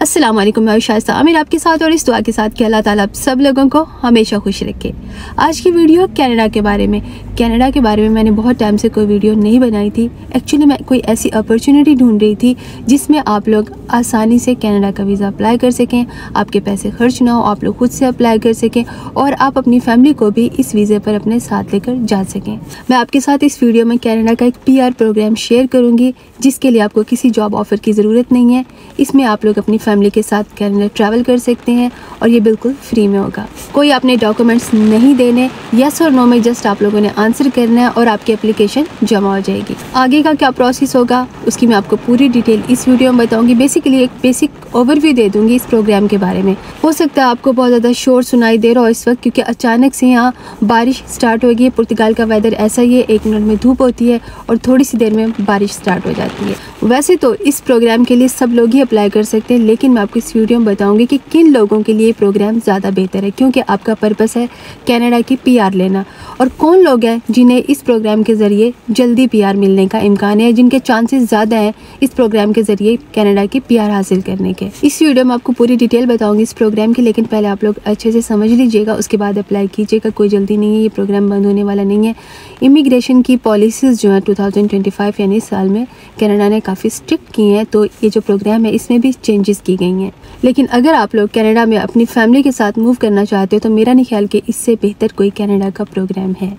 अस्सलाम वालेकुम, मैं शाइस्ता आमिर आपके साथ और इस दुआ के साथ कि अल्लाह ताला आप सब लोगों को हमेशा खुश रखे। आज की वीडियो कनाडा के बारे में मैंने बहुत टाइम से कोई वीडियो नहीं बनाई थी। एक्चुअली मैं कोई ऐसी अपॉर्चुनिटी ढूंढ रही थी जिसमें आप लोग आसानी से कनाडा का वीज़ा अप्लाई कर सकें, आपके पैसे खर्च ना हो, आप लोग खुद से अप्लाई कर सकें और आप अपनी फैमिली को भी इस वीज़े पर अपने साथ लेकर जा सकें। मैं आपके साथ इस वीडियो में कनाडा का एक PR प्रोग्राम शेयर करूँगी जिसके लिए आपको किसी जॉब ऑफ़र की ज़रूरत नहीं है। इसमें आप लोग अपनी फैमिली के साथ कनाडा ट्रैवल कर सकते हैं और ये बिल्कुल फ्री में होगा। कोई आपने डॉक्यूमेंट्स नहीं देने, यस और नो में जस्ट आप लोगों ने आंसर करना है और आपकी एप्लीकेशन जमा हो जाएगी। आगे का क्या प्रोसेस होगा उसकी मैं आपको पूरी डिटेल इस वीडियो में बताऊंगी। बेसिकली एक बेसिक ओवरव्यू दे दूंगी इस प्रोग्राम के बारे में। हो सकता है आपको बहुत ज़्यादा शोर सुनाई दे रहा हो इस वक्त, क्योंकि अचानक से यहाँ बारिश स्टार्ट हो गई है। पुर्तगाल का वेदर ऐसा ही है, 1 मिनट में धूप होती है और थोड़ी सी देर में बारिश स्टार्ट हो जाती है। वैसे तो इस प्रोग्राम के लिए सब लोग ही अप्लाई कर सकते हैं, लेकिन मैं आपको इस वीडियो में बताऊंगी कि किन लोगों के लिए प्रोग्राम ज़्यादा बेहतर है, क्योंकि आपका पर्पस है कनाडा की PR लेना। और कौन लोग हैं जिन्हें इस प्रोग्राम के ज़रिए जल्दी PR मिलने का इम्कान है, जिनके चांसेस ज़्यादा हैं इस प्रोग्राम के ज़रिए कनाडा की PR हासिल करने के। इस वीडियो में आपको पूरी डिटेल बताऊंगी इस प्रोग्राम की, लेकिन पहले आप लोग अच्छे से समझ लीजिएगा, उसके बाद अप्लाई कीजिएगा। कोई जल्दी नहीं है, ये प्रोग्राम बंद होने वाला नहीं है। इमिग्रेशन की पॉलिसीज़ जो है 2025 यानी इस साल में कनाडा ने काफ़ी स्ट्रिक्ट की हैं, तो ये जो प्रोग्राम है इसमें भी चेंजेस की गई हैं। लेकिन अगर आप लोग कनाडा में अपनी फैमिली के साथ मूव करना चाहते हो तो मेरा नहीं ख्याल कि इससे बेहतर कोई कनाडा का प्रोग्राम है।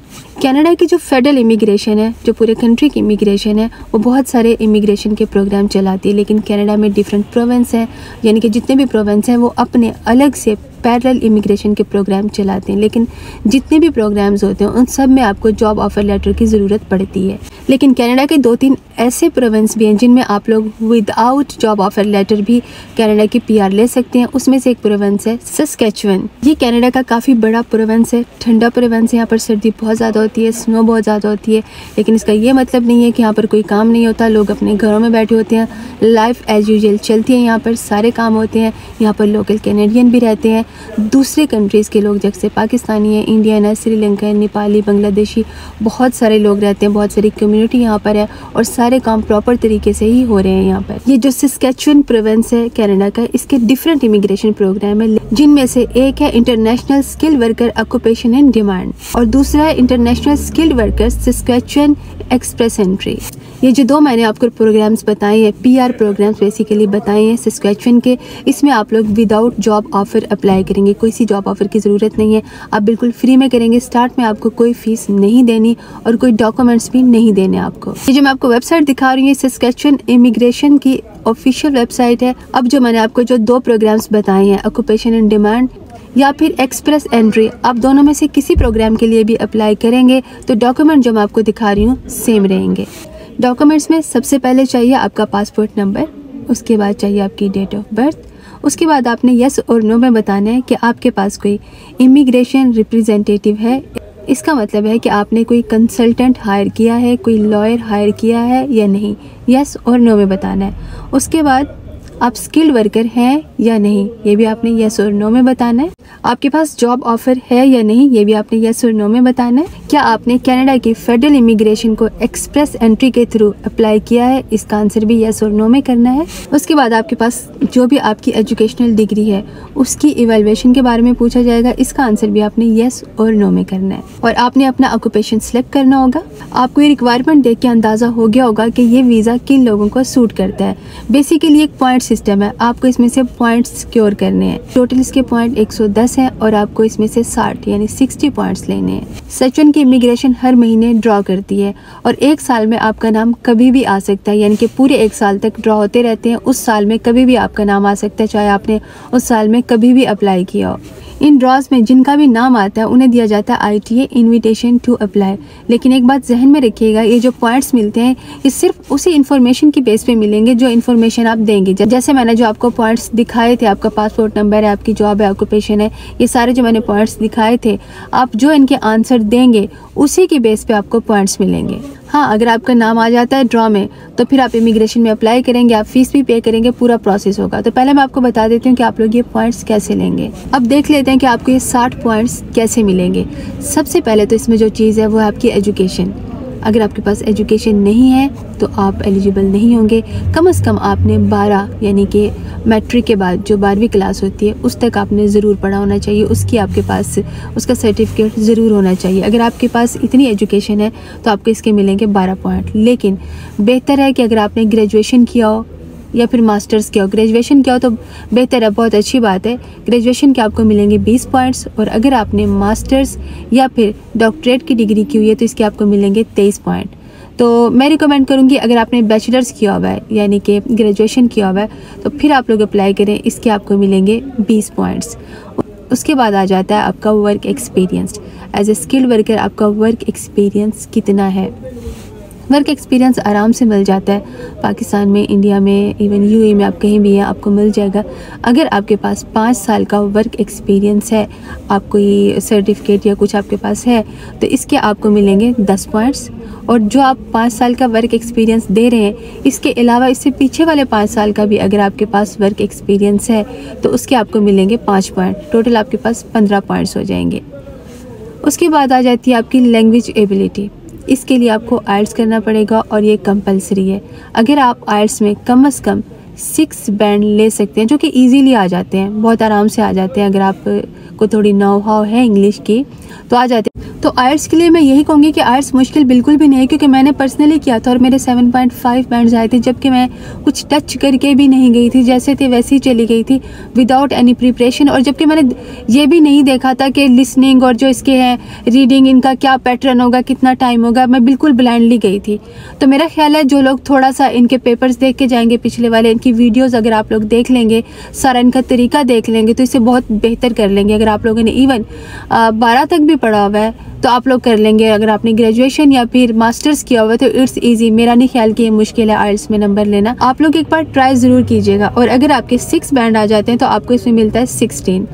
कनाडा की जो फेडरल इमिग्रेशन है, जो पूरे कंट्री की इमिग्रेशन है, वो बहुत सारे इमिग्रेशन के प्रोग्राम चलाती है। लेकिन कनाडा में डिफरेंट प्रोविंस हैं, यानी कि जितने भी प्रोविंस हैं वो अपने अलग से पैरेलल इमिग्रेशन के प्रोग्राम चलाते हैं। लेकिन जितने भी प्रोग्राम्स होते हैं उन सब में आपको जॉब ऑफर लेटर की ज़रूरत पड़ती है। लेकिन कनाडा के 2-3 ऐसे प्रोविंस भी हैं जिनमें आप लोग विदाउट जॉब ऑफर लेटर भी कनाडा की PR ले सकते हैं। उसमें से एक प्रोविंस है सस्केचुअन। ये कनाडा का काफ़ी बड़ा प्रोविंस है, ठंडा प्रोविंस है। यहाँ पर सर्दी बहुत ज़्यादा होती है, स्नो बहुत ज़्यादा होती है, लेकिन इसका ये मतलब नहीं है कि यहाँ पर कोई काम नहीं होता। लोग अपने घरों में बैठे होते हैं, लाइफ एज यूजुअल चलती है, यहाँ पर सारे काम होते हैं। यहाँ पर लोकल कैनेडियन भी रहते हैं, दूसरे कंट्रीज़ के लोग जैसे पाकिस्तानी है, इंडियन है, श्रीलंका है, नेपाली, बांग्लादेशी, बहुत सारे लोग रहते हैं, बहुत सारी कम्युनिटी यहाँ पर है और सारे काम प्रॉपर तरीके से ही हो रहे हैं यहाँ पर। ये जो सस्केचुअन प्रोविंस है कनाडा का, इसके डिफरेंट इमिग्रेशन प्रोग्राम है, जिनमें से एक है international skilled worker occupation in demand और दूसरा है international skilled worker Saskatchewan express entry. ये जो 2 मैंने आपको प्रोग्राम्स बताए हैं, PR प्रोग्राम्स बेसिकली बताए हैं सस्केचुअन के, इसमें आप लोग विदाउट जॉब ऑफ़र अप्लाई करेंगे। कोई सी जॉब ऑफ़र की ज़रूरत नहीं है, आप बिल्कुल फ्री में करेंगे। स्टार्ट में आपको कोई फ़ीस नहीं देनी और कोई डॉक्यूमेंट्स भी नहीं देने आपको। ये जो मैं आपको वेबसाइट दिखा रही हूँ सस्केचुअन इमिग्रेशन की ऑफिशियल वेबसाइट है। अब जो मैंने आपको जो 2 प्रोग्राम्स बताए हैं, ऑक्यूपेशन इन डिमांड या फिर एक्सप्रेस एंट्री, आप दोनों में से किसी प्रोग्राम के लिए भी अप्लाई करेंगे तो डॉक्यूमेंट जो मैं आपको दिखा रही हूँ सेम रहेंगे। डॉक्यूमेंट्स में सबसे पहले चाहिए आपका पासपोर्ट नंबर, उसके बाद चाहिए आपकी डेट ऑफ बर्थ, उसके बाद आपने यस और नो में बताना है कि आपके पास कोई इमिग्रेशन रिप्रेजेंटेटिव है। इसका मतलब है कि आपने कोई कंसल्टेंट हायर किया है, कोई लॉयर हायर किया है या नहीं, यस और नो में बताना है। उसके बाद आप स्किल्ड वर्कर हैं या नहीं, ये भी आपने यस और नो में बताना है। आपके पास जॉब ऑफर है या नहीं, ये भी आपने यस और नो में बताना है। क्या आपने कनाडा की फेडरल इमिग्रेशन को एक्सप्रेस एंट्री के थ्रू अप्लाई किया है, इसका आंसर भी यस और नो में करना है। उसके बाद आपके पास जो भी आपकी एजुकेशनल डिग्री है उसकी इवेल्युएशन के बारे में पूछा जाएगा, इसका आंसर भी आपने यस और नो में करना है। और आपने अपना ऑक्यूपेशन सिलेक्ट करना होगा। आपको ये रिक्वायरमेंट देख के अंदाज़ा हो गया होगा कि ये वीज़ा किन लोगों को सूट करता है। बेसिकली एक पॉइंट सिस्टम है, आपको इसमें से पॉइंट्स सिक्योर करने हैं। टोटल इसके पॉइंट 110 हैं और आपको इसमें से 60 यानी 60 पॉइंट्स लेने हैं। सचुअन की इमिग्रेशन हर महीने ड्रॉ करती है और 1 साल में आपका नाम कभी भी आ सकता है, यानी कि पूरे 1 साल तक ड्रॉ होते रहते हैं। उस साल में कभी भी आपका नाम आ सकता है, चाहे आपने उस साल में कभी भी अप्लाई किया हो। इन ड्रॉज में जिनका भी नाम आता है उन्हें दिया जाता है ITA इनविटेशन टू अप्लाई। लेकिन एक बात जहन में रखिएगा, ये जो पॉइंट्स मिलते हैं ये सिर्फ उसी इन्फॉर्मेशन की बेस पे मिलेंगे जो इन्फॉर्मेशन आप देंगे। जैसे मैंने जो आपको पॉइंट्स दिखाए थे, आपका पासपोर्ट नंबर है, आपकी जॉब है, ऑक्यूपेशन है, ये सारे जो मैंने पॉइंट्स दिखाए थे, आप जो इनके आंसर देंगे उसी की बेस पे आपको पॉइंट्स मिलेंगे। हाँ, अगर आपका नाम आ जाता है ड्रॉ में तो फिर आप इमिग्रेशन में अप्लाई करेंगे, आप फीस भी पे करेंगे, पूरा प्रोसेस होगा। तो पहले मैं आपको बता देती हूँ कि आप लोग ये पॉइंट्स कैसे लेंगे। अब देख लेते हैं कि आपको ये 60 पॉइंट्स कैसे मिलेंगे। सबसे पहले तो इसमें जो चीज़ है वो है आपकी एजुकेशन। अगर आपके पास एजुकेशन नहीं है तो आप एलिजिबल नहीं होंगे। कम से कम आपने 12 यानी कि मैट्रिक के बाद जो 12वीं क्लास होती है उस तक आपने ज़रूर पढ़ा होना चाहिए, उसकी आपके पास उसका सर्टिफिकेट ज़रूर होना चाहिए। अगर आपके पास इतनी एजुकेशन है तो आपको इसके मिलेंगे 12 पॉइंट। लेकिन बेहतर है कि अगर आपने ग्रेजुएशन किया हो या फिर मास्टर्स किया हो। ग्रेजुएशन किया हो तो बेहतर है, बहुत अच्छी बात है। ग्रेजुएशन के आपको मिलेंगे 20 पॉइंट्स, और अगर आपने मास्टर्स या फिर डॉक्टरेट की डिग्री की हुई है तो इसके आपको मिलेंगे 23 पॉइंट। तो मैं रिकमेंड करूँगी अगर आपने बैचलर्स किया हुआ है यानी कि ग्रेजुएशन किया हुआ है तो फिर आप लोग अप्लाई करें, इसके आपको मिलेंगे 20 पॉइंट्स। उसके बाद आ जाता है आपका work experience. As a skilled worker आपका वर्क एक्सपीरियंस कितना है। वर्क एक्सपीरियंस आराम से मिल जाता है पाकिस्तान में, इंडिया में, इवन यूएई में, आप कहीं भी हैं आपको मिल जाएगा। अगर आपके पास 5 साल का वर्क एक्सपीरियंस है, आप कोई सर्टिफिकेट या कुछ आपके पास है तो इसके आपको मिलेंगे 10 पॉइंट्स। और जो आप 5 साल का वर्क एक्सपीरियंस दे रहे हैं इसके अलावा इससे पीछे वाले 5 साल का भी अगर आपके पास वर्क एक्सपीरियंस है तो उसके आपको मिलेंगे 5 पॉइंट। टोटल आपके पास 15 पॉइंट्स हो जाएंगे। उसके बाद आ जाती है आपकी लैंग्वेज एबिलिटी। इसके लिए आपको आइल्स करना पड़ेगा और ये कंपलसरी है। अगर आप आइल्स में कम से कम 6 बैंड ले सकते हैं जो कि इजीली आ जाते हैं, बहुत आराम से आ जाते हैं। अगर आप को थोड़ी नो हाउ है इंग्लिश की तो आ जाते हैं। तो आइल्स के लिए मैं यही कहूँगी कि आइल्स मुश्किल बिल्कुल भी नहीं है, क्योंकि मैंने पर्सनली किया था और मेरे 7.5 बैंड्स आए थे, जबकि मैं कुछ टच करके भी नहीं गई थी, जैसे थे वैसे ही चली गई थी विदाउट एनी प्रिपरेशन। और जबकि मैंने ये भी नहीं देखा था कि लिसनिंग और जो इसके हैं रीडिंग इनका क्या पैटर्न होगा, कितना टाइम होगा, मैं बिल्कुल ब्लाइंडली गई थी। तो मेरा ख्याल है जो लोग थोड़ा सा इनके पेपर्स देख के जाएंगे, पिछले वाले इनकी वीडियोज़ अगर आप लोग देख लेंगे, सारा इनका तरीका देख लेंगे तो इसे बहुत बेहतर कर लेंगे। अगर आप लोगों ने इवन 12 तक भी पढ़ा हुआ है तो आप लोग कर लेंगे। अगर आपने ग्रेजुएशन या फिर मास्टर्स किया हुआ है तो इट्स इजी। मेरा नहीं ख्याल कि ये मुश्किल है आइल्स में नंबर लेना। आप लोग एक बार ट्राई ज़रूर कीजिएगा। और अगर आपके 6 बैंड आ जाते हैं तो आपको इसमें मिलता है 16।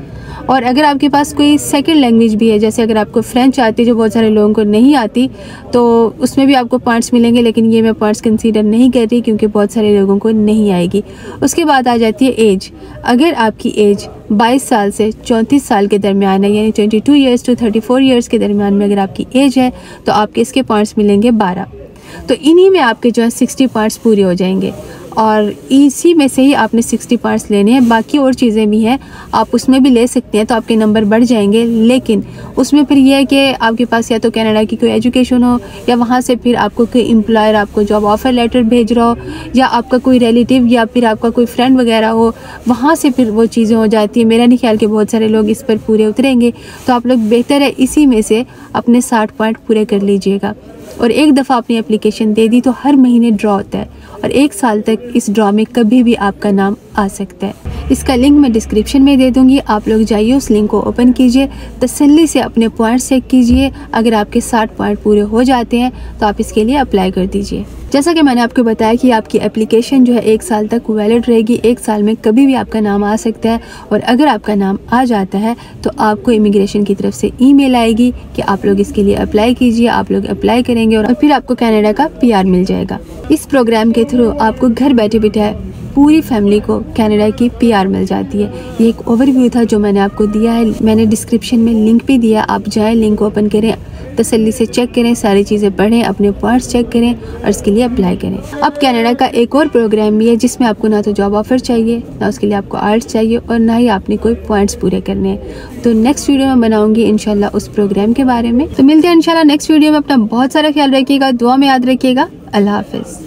और अगर आपके पास कोई सेकंड लैंग्वेज भी है, जैसे अगर आपको फ्रेंच आती है जो बहुत सारे लोगों को नहीं आती, तो उसमें भी आपको पॉइंट्स मिलेंगे। लेकिन ये मैं पॉइंट्स कंसीडर नहीं कर रही क्योंकि बहुत सारे लोगों को नहीं आएगी। उसके बाद आ जाती है एज। अगर आपकी एज 22 साल से 34 साल के दरमियान है, यानी 22 ईयर्स टू 34 ईयर्स के दरमियान में अगर आपकी एज है तो आपके इसके पॉइंट्स मिलेंगे 12। तो इन्हीं में आपके जो है 60 पॉइंट्स पूरे हो जाएंगे। और इसी में से ही आपने 60 पॉइंट्स लेने हैं। बाकी और चीज़ें भी हैं, आप उसमें भी ले सकते हैं तो आपके नंबर बढ़ जाएंगे। लेकिन उसमें फिर यह है कि आपके पास या तो कनाडा की कोई एजुकेशन हो, या वहाँ से फिर आपको कोई एम्प्लॉयर आपको जॉब ऑफ़र लेटर भेज रहा हो, या आपका कोई रिलेटिव या फिर आपका कोई फ्रेंड वगैरह हो, वहाँ से फिर वो चीज़ें हो जाती है। मेरा नहीं ख्याल कि बहुत सारे लोग इस पर पूरे उतरेंगे। तो आप लोग बेहतर है इसी में से अपने 60 पॉइंट पूरे कर लीजिएगा। और एक दफ़ा अपनी एप्लीकेशन दे दी तो हर महीने ड्रॉ होता है और 1 साल तक इस ड्रॉ में कभी भी आपका नाम आ सकता है। इसका लिंक मैं डिस्क्रिप्शन में दे दूंगी, आप लोग जाइए उस लिंक को ओपन कीजिए, तसल्ली से अपने पॉइंट्स चेक कीजिए। अगर आपके 60 पॉइंट पूरे हो जाते हैं तो आप इसके लिए अप्लाई कर दीजिए। जैसा कि मैंने आपको बताया कि आपकी एप्लीकेशन जो है 1 साल तक वैलिड रहेगी। 1 साल में कभी भी आपका नाम आ सकता है। और अगर आपका नाम आ जाता है तो आपको इमिग्रेशन की तरफ से ईमेल आएगी कि आप लोग इसके लिए अप्लाई कीजिए। आप लोग अप्लाई करेंगे और फिर आपको कनाडा का PR मिल जाएगा। इस प्रोग्राम के थ्रू आपको घर बैठे बिठाए पूरी फैमिली को कनाडा की PR मिल जाती है। ये एक ओवरव्यू था जो मैंने आपको दिया है। मैंने डिस्क्रिप्शन में लिंक भी दिया, आप जाएं, लिंक ओपन करें, तसल्ली से चेक करें, सारी चीज़ें पढ़ें, अपने पॉइंट्स चेक करें और इसके लिए अप्लाई करें। अब कनाडा का एक और प्रोग्राम भी है जिसमें आपको ना तो जॉब ऑफर चाहिए, ना उसके लिए आपको आइल्स चाहिए और ना ही आपने कोई पॉइंट्स पूरे करने हैं। तो नेक्स्ट वीडियो में बनाऊंगी इंशाल्लाह उस प्रोग्राम के बारे में। तो मिलते हैं इंशाल्लाह नेक्स्ट वीडियो में। अपना बहुत सारा ख्याल रखिएगा, दुआ में याद रखिएगा। अल्लाह हाफिज़।